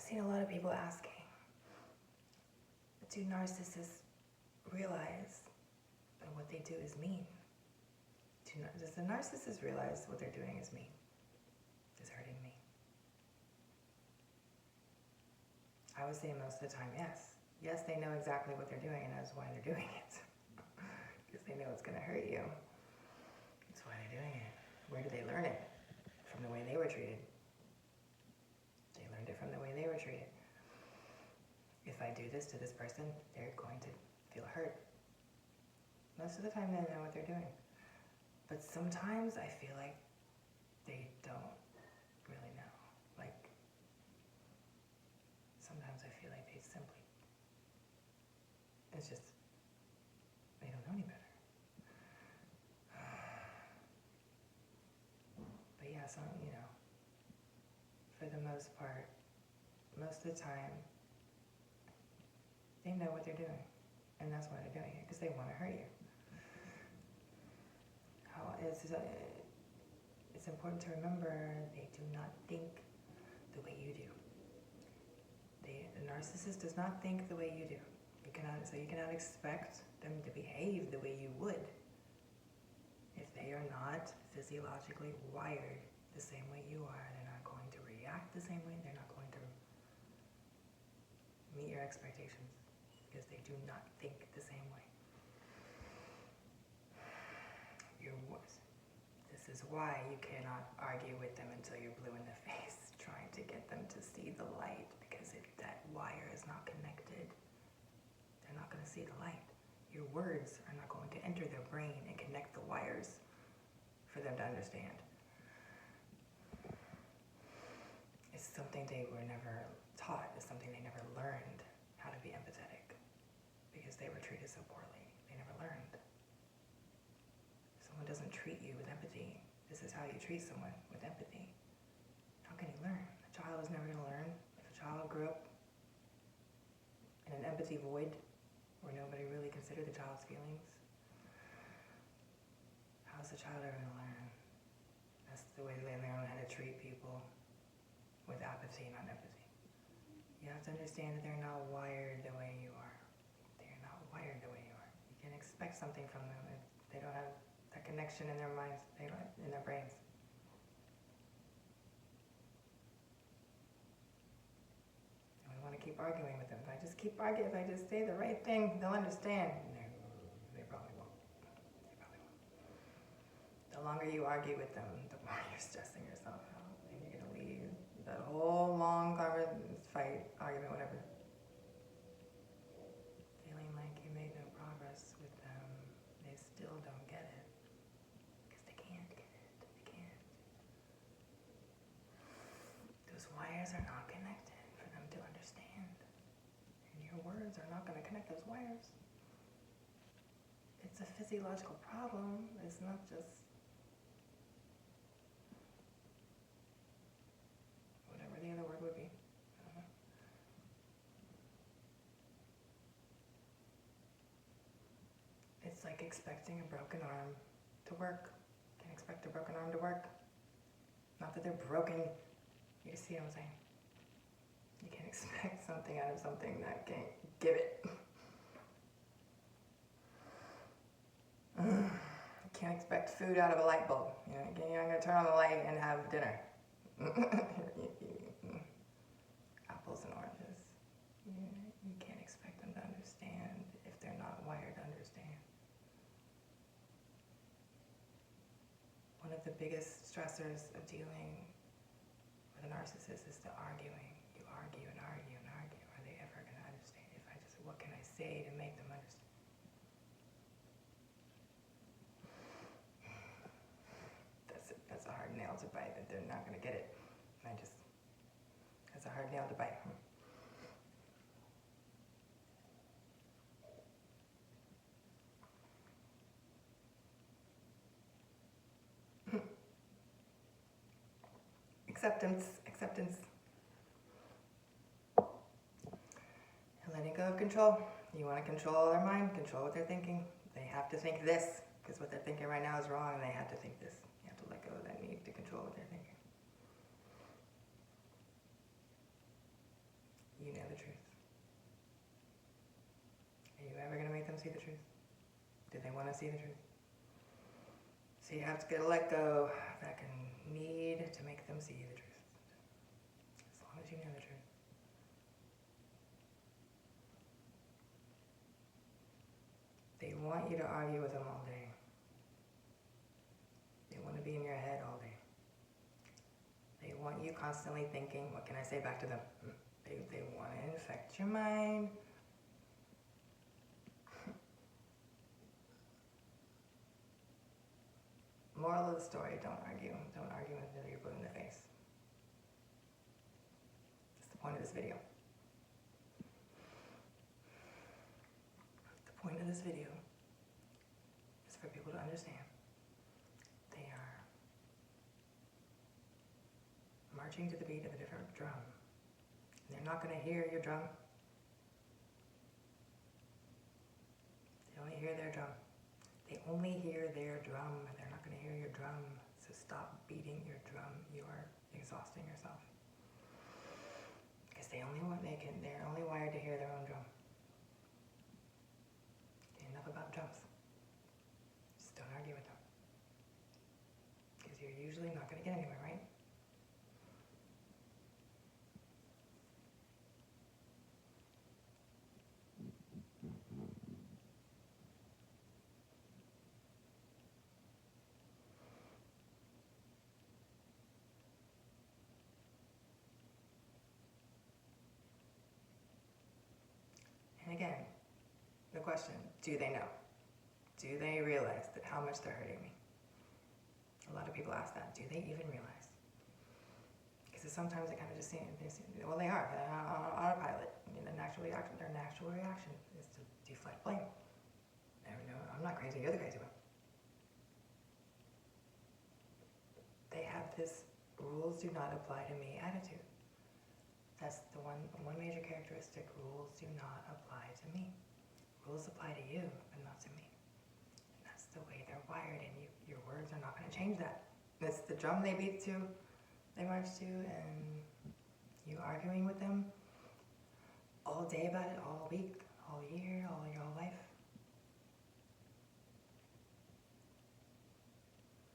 seen a lot of people asking, do narcissists realize that what they do is mean? Does the narcissist realize what they're doing is mean, is hurting me? I would say most of the time, yes. Yes, they know exactly what they're doing and that's why they're doing it. Because they know it's going to hurt you. That's why they're doing it. Where did they learn it? From the way they were treated. They learned it from the way they were treated. If I do this to this person, they're going to feel hurt. Most of the time they know what they're doing. But sometimes I feel like they don't really know. Like, sometimes I feel like they simply, it's just, they don't know any better. But yeah, some, for the most part, most of the time, they know what they're doing. And that's why they're doing it, because they want to hurt you. It's important to remember they do not think the way you do. The narcissist does not think the way you do. You cannot expect them to behave the way you would if they are not physiologically wired the same way you are. They're not going to react the same way. They're not going to meet your expectations because they do not think the same way. This is why you cannot argue with them until you're blue in the face, trying to get them to see the light, because if that wire is not connected, they're not going to see the light. Your words are not going to enter their brain and connect the wires for them to understand. It's something they were never taught. It's something they never learned, how to be empathetic, because they were treated so poorly. They never learned. If someone doesn't treat you with empathy, this is how you treat someone with empathy. How can he learn? A child is never going to learn. If a child grew up in an empathy void where nobody really considered the child's feelings, how's the child ever going to learn? That's the way they learn how to treat people, with apathy, not empathy. You have to understand that they're not wired the way you are. They're not wired the way you are. You can expect something from them if they don't have that connection in their minds, in their brains. And we want to keep arguing with them. If I just keep arguing, if I just say the right thing, they'll understand. They probably won't. They probably won't. The longer you argue with them, the more you're stressing yourself out. And you're going to leave that whole long fight, argument, whatever, feeling like you made no progress with them. They still don't get it. Because they can't get it. They can't. Those wires are not connected for them to understand. And your words are not going to connect those wires. It's a physiological problem. It's not just whatever the other word would be. It's like expecting a broken arm to work. You can expect a broken arm to work. Not that they're broken. You see what I'm saying? You can't expect something out of something that can't give it. You can't expect food out of a light bulb. You're not going to turn on the light and have dinner. Apples and oranges. You can't expect them to understand if they're not wired to understand. One of the biggest stressors of dealing with a narcissist is the arguing. You argue and argue and argue. Are they ever going to understand? What can I say to make them understand? That's a hard nail to bite, that they're not going to get it. That's a hard nail to bite. Acceptance. And letting go of control. You want to control their mind, control what they're thinking. They have to think this, because what they're thinking right now is wrong, and they have to think this. You have to let go of that need to control what they're thinking. Do they want to see the truth? So you have to get a let go that can need to make them see the truth. As long as you know the truth. They want you to argue with them all day. They want to be in your head all day. They want you constantly thinking, what can I say back to them? They want to infect your mind. Moral of the story, don't argue. Don't argue until you're blue in the face. That's the point of this video. The point of this video is for people to understand they are marching to the beat of a different drum. And they're not going to hear your drum. They only hear their drum. They only hear their drum. They're not going to hear your drum. So stop beating your drum. You are exhausting yourself. Because they're only wired to hear their own drum. Enough about drums. Just don't argue with them. Because you're usually not going to get anywhere, right? And again, the question, do they know? Do they realize that how much they're hurting me? A lot of people ask that. Do they even realize? Because sometimes it kind of just seems, well, they are on autopilot. Their natural reaction is to deflect blame. No, I'm not crazy, you're the crazy one. They have this rules do not apply to me attitude. That's the one major characteristic. Rules do not apply to me. Rules apply to you, but not to me. And that's the way they're wired, and your words are not going to change that. That's the drum they beat to, they march to, and you arguing with them all day about it, all week, all year, all your whole life.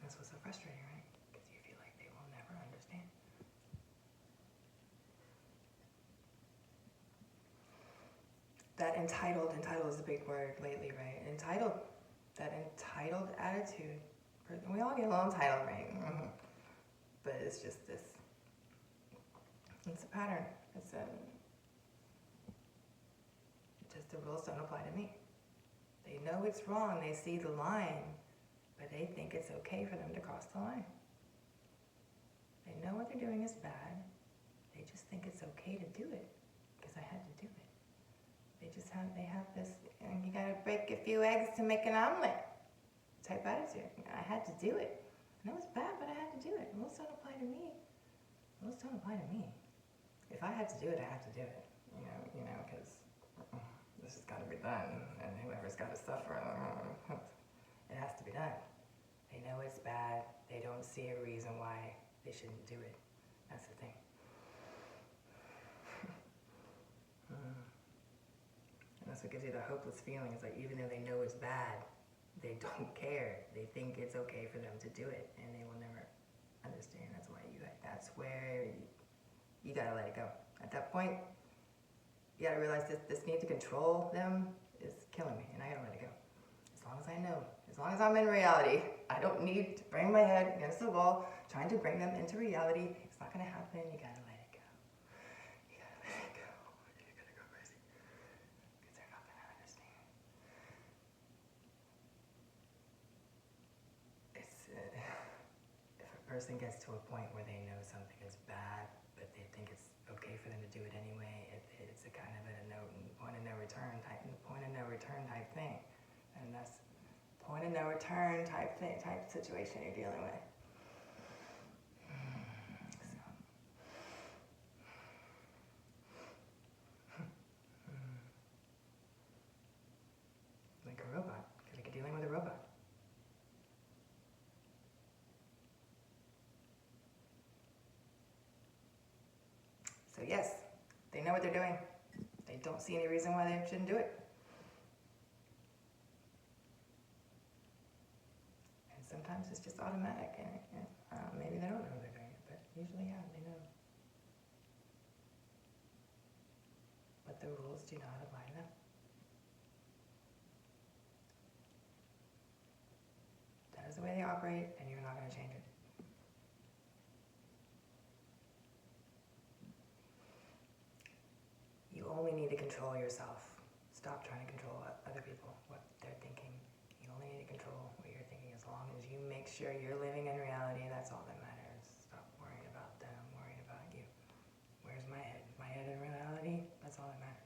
That's what's so frustrating, right? Because you feel like they will never understand. That entitled is a big word lately, right? That entitled attitude. We all get a little entitled, right? But it's just this. It's a pattern. Just the rules don't apply to me. They know it's wrong. They see the line, but they think it's okay for them to cross the line. They know what they're doing is bad. They just think it's okay to do it because I had to do it. They have this, you gotta break a few eggs to make an omelet type attitude. I had to do it. And it was bad, but I had to do it. Rules don't apply to me. Rules don't apply to me. If I had to do it, I have to do it. Because this has got to be done. And whoever's got to suffer, it has to be done. They know it's bad. They don't see a reason why they shouldn't do it. That's the thing. And that's what gives you the hopeless feeling. It's like even though they know it's bad, they don't care. They think it's okay for them to do it, and they will never understand. That's why that's where you gotta let it go. At that point, you gotta realize this need to control them is killing me, and I gotta let it go. As long as I know, as long as I'm in reality, I don't need to bang my head against the wall trying to bring them into reality. It's not gonna happen. You gotta let it go. You gotta let it go. You're gonna go crazy. Because they're not gonna understand. If a person gets to a point where they know something is bad, but they think it's okay for them to do it anyway, it's a kind of point of no return type thing. And that's point of no return type situation you're dealing with. Like a robot, like you're dealing with a robot. So yes, they know what they're doing. They don't see any reason why they shouldn't do it. sometimes it's just automatic, and maybe they don't know they're doing it, but usually, yeah, they know. But the rules do not apply to them. That is the way they operate, and you're not going to change it. You only need to control yourself. Stop trying to control other people, what they're thinking. You only need to control what you're thinking. As long as you make sure you're living in reality, that's all that matters. Stop worrying about them, worrying about you. Where's my head? My head in reality? That's all that matters.